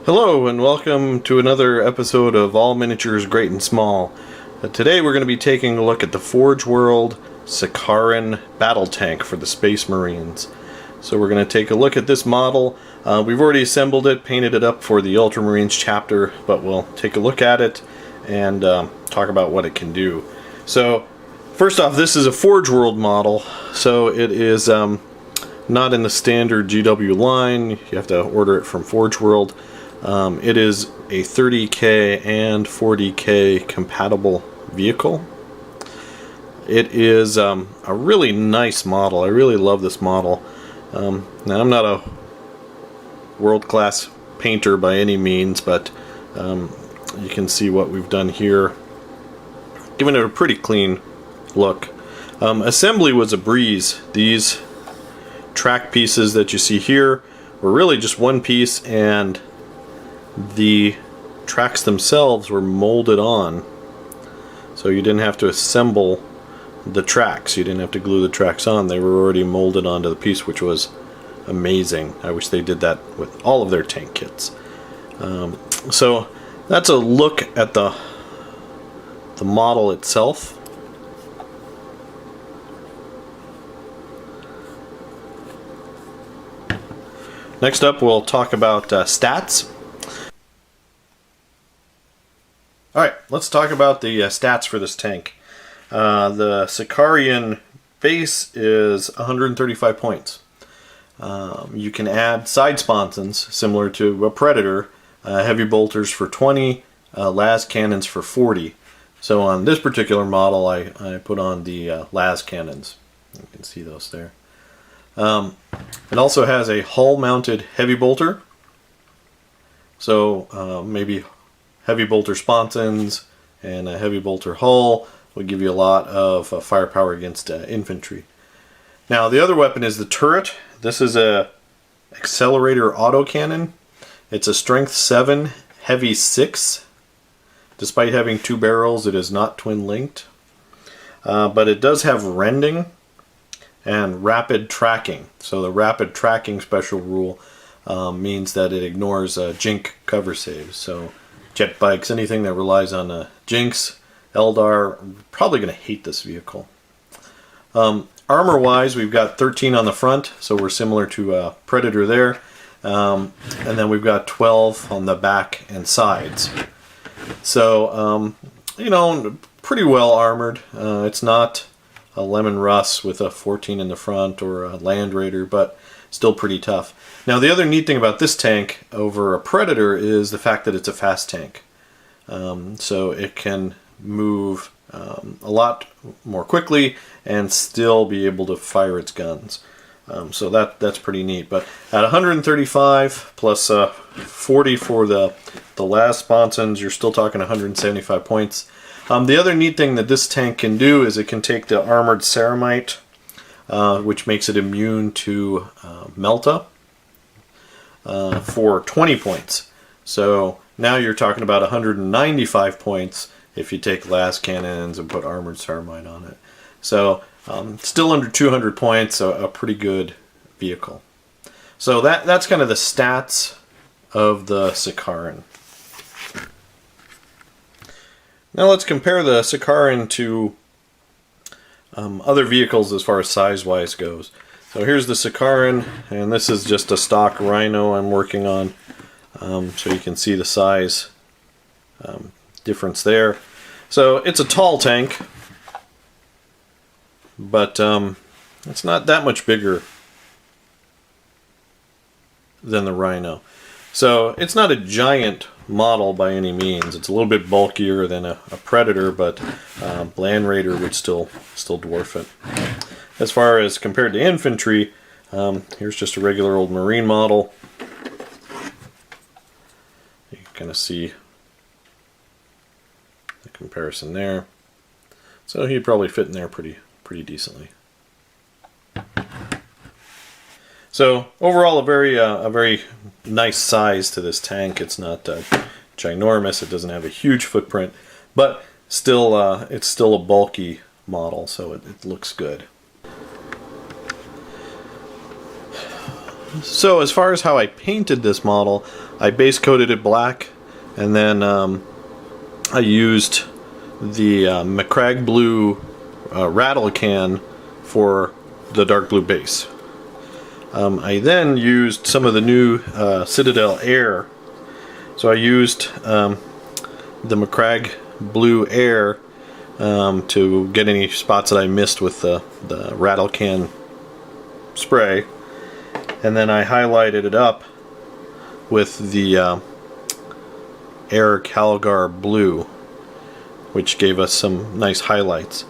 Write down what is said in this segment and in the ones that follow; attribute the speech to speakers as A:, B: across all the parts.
A: Hello and welcome to another episode of All Miniatures Great and Small. Today we're going to be taking a look at the Forge World Sicaran battle tank for the Space Marines. So we're going to take a look at this model. We've already assembled it, painted it up for the Ultramarines chapter, but we'll take a look at it and talk about what it can do. So first off, this is a Forge World model, so it is not in the standard GW line. You have to order it from Forge World. It is a 30K and 40K compatible vehicle. It is a really nice model. I really love this model. Now I'm not a world-class painter by any means, but you can see what we've done here, giving it a pretty clean look. Assembly was a breeze. These track pieces that you see here were really just one piece, and the tracks themselves were molded on, so you didn't have to assemble the tracks. You didn't have to glue the tracks on. They were already molded onto the piece, which was amazing. I wish they did that with all of their tank kits. So that's a look at the model itself. Next up, we'll talk about stats. Alright, let's talk about the stats for this tank. The Sicaran base is 135 points. You can add side sponsons, similar to a Predator, heavy bolters for 20, las cannons for 40. So on this particular model, I put on the las cannons. You can see those there. It also has a hull-mounted heavy bolter. So maybe heavy bolter sponsons and a heavy bolter hull will give you a lot of firepower against infantry. Now the other weapon is the turret. This is a accelerator autocannon. It's a strength 7, heavy 6. Despite having 2 barrels, it is not twin linked. But it does have rending and rapid tracking. So the rapid tracking special rule means that it ignores jink cover saves. So jet bikes, anything that relies on jinks, Eldar, probably going to hate this vehicle. Armor wise, we've got 13 on the front, so we're similar to Predator there. And then we've got 12 on the back and sides. So, you know, pretty well armored. It's not a Lemon Russ with a 14 in the front or a Land Raider, but still pretty tough. Now the other neat thing about this tank over a Predator is the fact that it's a fast tank. So it can move a lot more quickly and still be able to fire its guns. So that's pretty neat. But at 135 plus 40 for the las sponsons, you're still talking 175 points. The other neat thing that this tank can do is it can take the armored ceramite, which makes it immune to Melta, for 20 points. So now you're talking about 195 points if you take las cannons and put armored ceramite on it. So still under 200 points, a pretty good vehicle. So that's kind of the stats of the Sicaran. Now let's compare the Sicaran to other vehicles as far as size-wise goes. So here's the Sicaran, and this is just a stock Rhino I'm working on. So you can see the size difference there. So it's a tall tank, but it's not that much bigger than the Rhino. So it's not a giant model by any means. It's a little bit bulkier than a Predator, but Land Raider would still dwarf it. As far as compared to infantry, here's just a regular old Marine model. You can kind of see the comparison there. So he'd probably fit in there pretty decently. So overall, a very nice size to this tank. It's not ginormous. It doesn't have a huge footprint, but still, it's still a bulky model, so it looks good. So as far as how I painted this model, I base coated it black, and then I used the McCrag blue rattle can for the dark blue base. I then used some of the new Citadel Air. So I used the McCrag blue Air to get any spots that I missed with the rattle can spray, and then I highlighted it up with the Air Calgar blue, which gave us some nice highlights.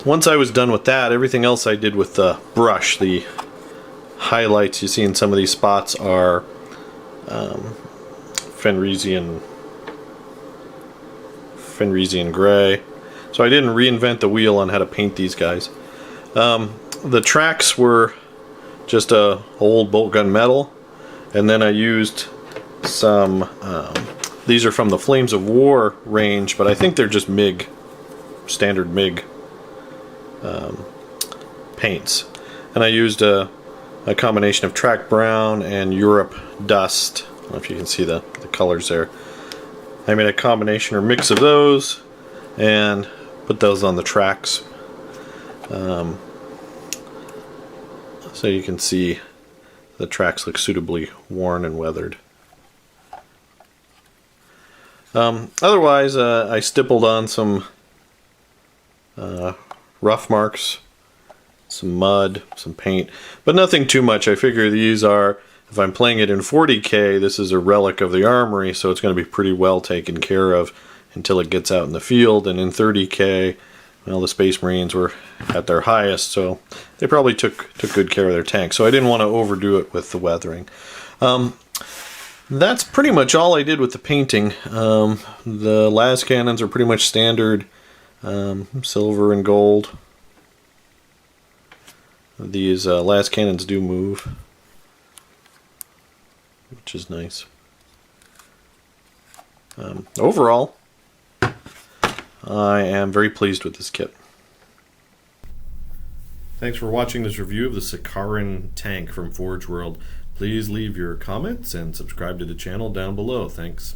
A: Once I was done with that, everything else I did with the brush. The highlights you see in some of these spots are Fenrisian gray. So I didn't reinvent the wheel on how to paint these guys. The tracks were just a old bolt gun metal, and then I used some these are from the Flames of War range, but I think they're just MIG, standard MIG paints. And I used a combination of track brown and Europe dust. I don't know if you can see the colors there. I made a combination or mix of those and put those on the tracks. So you can see the tracks look suitably worn and weathered. Otherwise, I stippled on some rough marks, some mud, some paint, but nothing too much. I figure these are, if I'm playing it in 40K, this is a relic of the armory, so it's going to be pretty well taken care of until it gets out in the field. And in 30K, well, the Space Marines were at their highest, so they probably took good care of their tanks. So I didn't want to overdo it with the weathering. That's pretty much all I did with the painting. The las cannons are pretty much standard silver and gold. These las cannons do move, which is nice. Overall, I am very pleased with this kit. Thanks for watching this review of the Sicaran tank from Forge World. Please leave your comments and subscribe to the channel down below. Thanks.